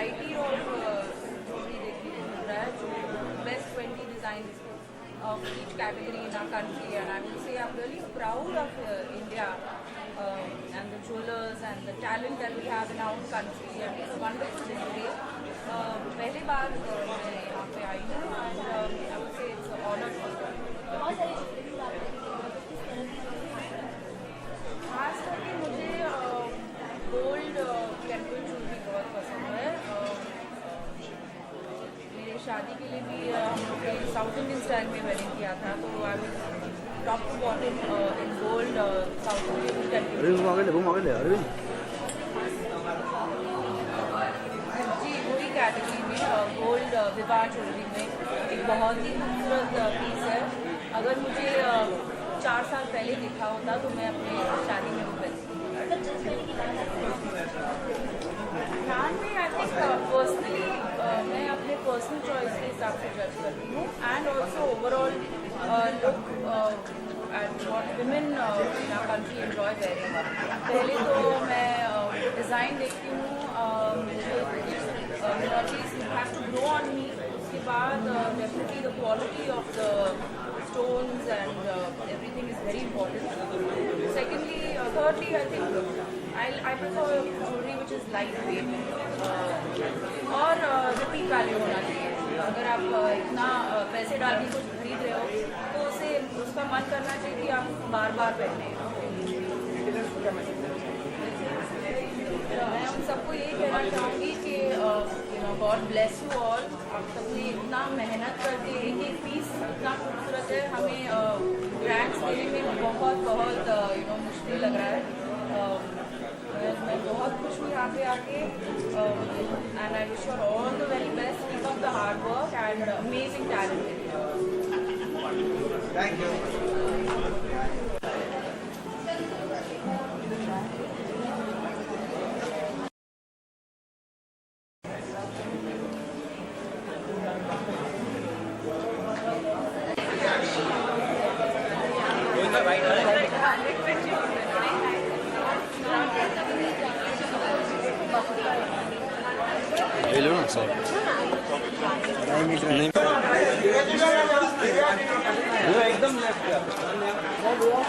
variety of jewelry देखने को मिल रहा है जो best 20 designs of each category in our country, and I would say I'm really proud of India and the jewelers and the talent that we have in our own country, and it's a wonderful display. पहली बार मैं यहाँ पे आई हूँ and I would say it's an honor to be खास करके मुझे gold temple jewellery बहुत पसंद है। मेरे शादी के लिए भी हम लोग ने साउथ इंडियन स्टाइल में वेडिंग किया था, तो I was top to bottom in gold South Indian temple जी वही कैटेगरी में गोल्ड विवाह ज्वेलरी में एक बहुत ही खूबसूरत पीस है। अगर मुझे 4 साल पहले दिखा होता तो मैं अपने शादी में वो पहनती। ब्रांड में आई थिंक पर्सनली मैं अपने पर्सनल चॉइस के हिसाब से जज करती हूँ, and also overall look at what women in our country enjoy wearing. पहले तो मैं डिज़ाइन देखती हूँ, at least have to grow on me. उसके बाद definitely the quality of the stones and everything is very important. Secondly, thirdly, I think I prefer jewelry which is lightweight और repeat value होना चाहिए। अगर आप इतना पैसे डाल के कुछ खरीद रहे हो तो उसे उसका मन करना चाहिए कि आप बार बार पहने। मैं उन सबको यही कहना चाहूँगी कि गॉड ब्लेस यू ऑल। आप सबने इतना मेहनत करके एक एक पीस इतना खूबसूरत है, हमें ब्रांड्स देने में बहुत मुश्किल लग रहा है। मैं बहुत खुश हूँ यहाँ पे आके, and I wish you all the very best, keep up the hard work and amazing talent. Thank you. लो ना सर नहीं एकदम group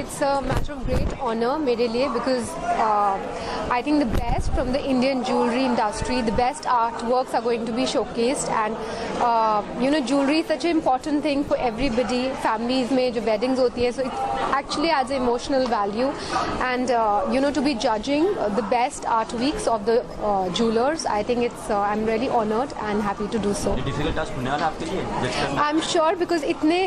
It's a matter of great honor मेरे लिए because I think the best from the Indian jewelry industry, the best artworks are going to be showcased, and jewelry is such an important thing for everybody. Families में जो weddings होती है, so it actually adds emotional value, and to be judging the best art weeks of the jewelers, I think it's I'm really honored and happy to do so. Difficult task होने वाला आपके लिए? I'm sure because इतने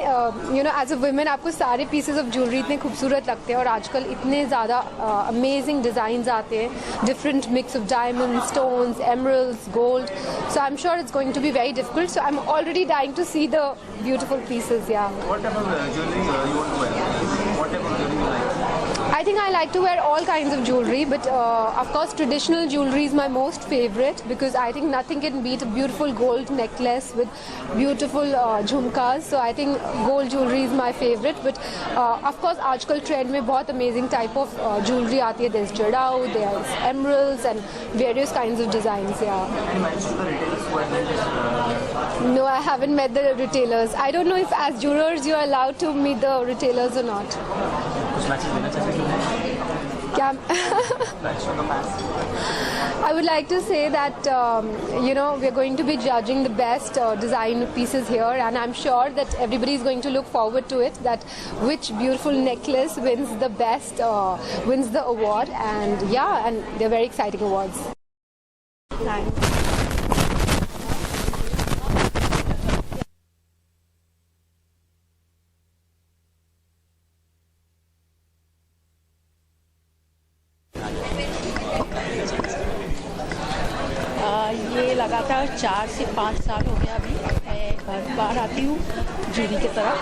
as a women आपको सारे pieces of jewelry इतने खूबसूरत लगते हैं, और आजकल इतने ज़्यादा amazing designs आते हैं, different mix of diamonds, stones, emeralds, gold, so I'm sure it's going to be very difficult, so I'm already dying to see the beautiful pieces. Yeah. What type of jewelry you want to wear? What type of jewelry you like? I think think I like to wear all kinds of jewelry, but of course traditional jewelry is my most favorite because I think nothing can beat a beautiful gold necklace with beautiful jhumkas. So I think gold jewelry is my favorite. But of course आजकल trend में बहुत amazing type of jewelry आती है. There's jadao, there's emeralds and various kinds of designs. Yeah. No, I haven't met the retailers. I don't know if as jewelers you are allowed to meet the retailers or not. कुछ message देना चाहते हैं क्या? Match from the fans I would like to say that we're going to be judging the best design pieces here, and I'm sure that everybody is going to look forward to it. That which beautiful necklace wins the best, wins the award, and yeah, and they're very exciting awards. Thanks. ये लगातार 4 से 5 साल हो गया अभी मैं हर बार आती हूँ जूरी की तरफ.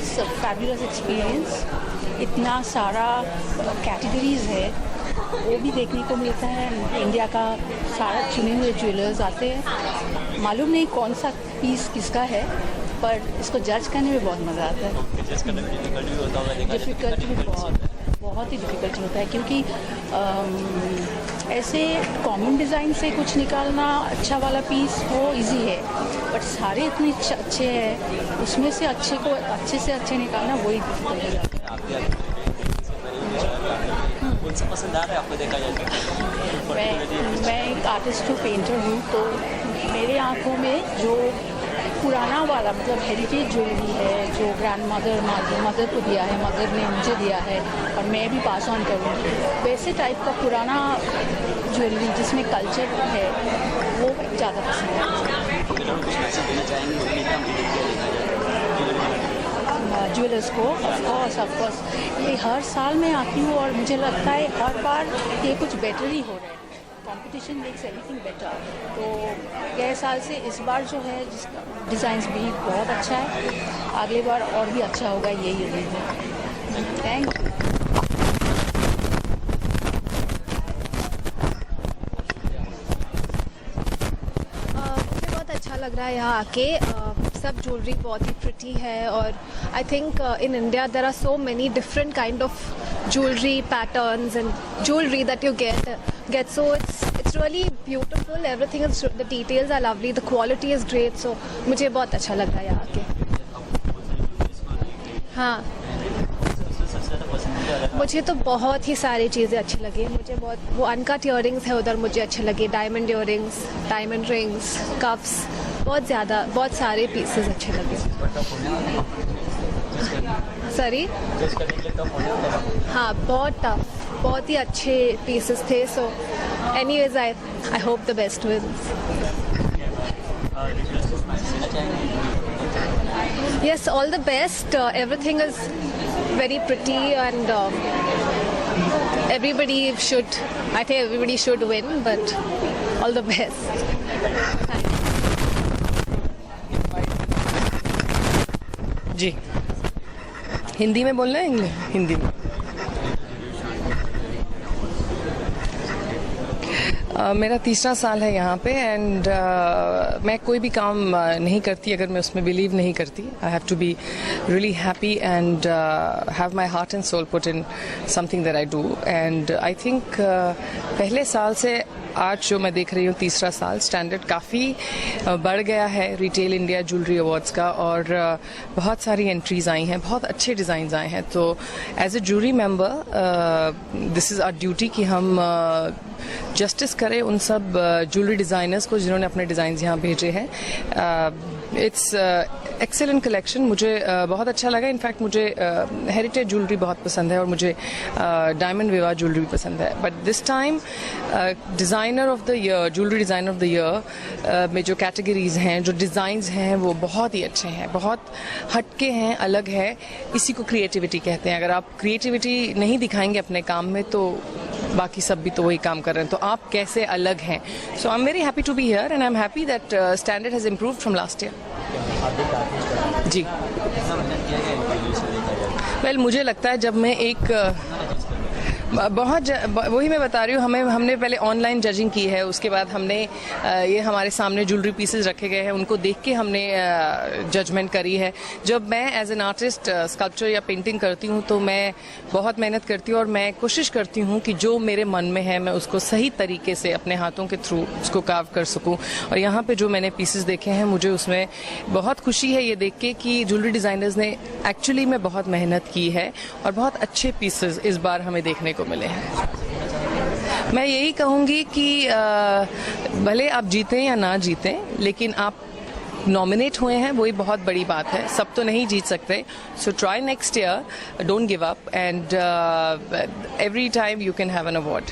सब फैबुलस एक्सपीरियंस. इतना सारा कैटेगरीज है वो भी देखने को मिलता है. इंडिया का सारा चुने हुए ज्वेलर्स आते हैं. मालूम नहीं कौन सा पीस किसका है पर इसको जज करने में बहुत मज़ा आता है. जज करने में डिफिकल्ट भी होता होगा. डिफ़िकल्ट भी बहुत ही डिफ़िकल्ट होता है क्योंकि ऐसे कॉमन डिज़ाइन से कुछ निकालना अच्छा वाला पीस वो इजी है बट सारे इतने अच्छे हैं उसमें से अच्छे से अच्छे निकालना वही डिफिकल्ट हो जाता है. कौन सा पसंद आ रहा है आपको देखा जाए? मैं एक आर्टिस्ट हूँ, पेंटर हूँ, तो मेरे आँखों में जो पुराना वाला मतलब हेरिटेज ज्वेलरी है जो ग्रैंड मदर को दिया है, मदर ने मुझे दिया है और मैं भी पास ऑन करूँगी, वैसे टाइप का पुराना ज्वेलरी जिसमें कल्चर है वो ज़्यादा पसंद है. ज्वेलर्स को ऑफ कोर्स ये हर साल मैं आती हूँ और मुझे लगता है हर बार ये कुछ बेटर ही हो रहा है. Competition makes everything better. तो गए साल से इस बार जो है जिसका डिज़ाइंस भी बहुत अच्छा है. अगली बार और भी अच्छा होगा यही उम्मीद है. Thank you. मुझे बहुत अच्छा लग रहा है यहाँ आके. सब ज्वेलरी बहुत ही प्रिटी है और I think in India there are so many different kind of jewelry patterns and jewelry that you get so it's really beautiful. Everything is, the details are lovely, the quality is great. So मुझे बहुत अच्छा लग रहा है यहाँ आके. हाँ, मुझे तो बहुत ही सारी चीज़ें अच्छी लगी. मुझे बहुत वो अनकट इयररिंग्स है उधर मुझे अच्छे लगे. Diamond earrings, diamond rings, cups, बहुत सारे पीसेस अच्छे लगे. सॉरी, हाँ बहुत टफ, बहुत ही अच्छे पीसेस थे. So anyways I hope the best wins. Yes, all the best. Everything is very pretty and everybody should win, but all the best. जी, हिंदी में बोलना है इंग्लिश? हिंदी में. मेरा तीसरा साल है यहाँ पे एंड मैं कोई भी काम नहीं करती अगर मैं उसमें बिलीव नहीं करती. I have to be really happy and have my heart and soul put in something that I do. And I think पहले साल से आज जो मैं देख रही हूँ तीसरा साल, स्टैंडर्ड काफ़ी बढ़ गया है रिटेल इंडिया ज्वेलरी अवार्ड्स का और बहुत सारी एंट्रीज आई हैं, बहुत अच्छे डिज़ाइंस आए हैं. तो as a jury member this is our duty कि हम जस्टिस करें उन सब ज्वेलरी डिज़ाइनर्स को जिन्होंने अपने डिज़ाइंस यहाँ भेजे हैं. It's excellent collection. मुझे बहुत अच्छा लगा. इनफैक्ट मुझे हेरिटेज ज्वेलरी बहुत पसंद है और मुझे डायमंड विवाह ज्वेलरी भी पसंद है. But this time designer of the year, jewellery designer of the year में जो कैटेगरीज हैं, जो डिज़ाइंस हैं वो बहुत ही अच्छे हैं, बहुत हटके हैं, अलग है. इसी को क्रिएटिविटी कहते हैं. अगर आप क्रिएटिविटी नहीं दिखाएंगे अपने काम में तो बाकी सब भी तो वही काम कर रहे हैं. तो आप कैसे अलग हैं. So I am very happy to be here and I am happy that standard has improved from last year. जी, वेल मुझे लगता है जब मैं एक वही मैं बता रही हूँ, हमने पहले ऑनलाइन जजिंग की है, उसके बाद हमने ये हमारे सामने ज्वेलरी पीसेस रखे गए हैं, उनको देख के हमने जजमेंट करी है। जब मैं एज एन आर्टिस्ट स्कल्पचर या पेंटिंग करती हूँ तो मैं बहुत मेहनत करती हूँ और मैं कोशिश करती हूँ कि जो मेरे मन में है मैं उसको सही तरीके से अपने हाथों के थ्रू उसको कार्व कर सकूँ। और यहाँ पे जो मैंने पीसेस देखे हैं, मुझे उसमें बहुत खुशी है ये देख के कि ज्वेलरी डिज़ाइनर्स ने एक्चुअली में बहुत मेहनत की है और बहुत अच्छे पीसेस इस बार हमें देखने को मिले हैं। मैं यही कहूँगी कि भले आप जीतें या ना जीतें, लेकिन आप नॉमिनेट हुए हैं, वही बहुत बड़ी बात है। सब तो नहीं जीत सकते, so try next year, don't give up, and every time you can have an award.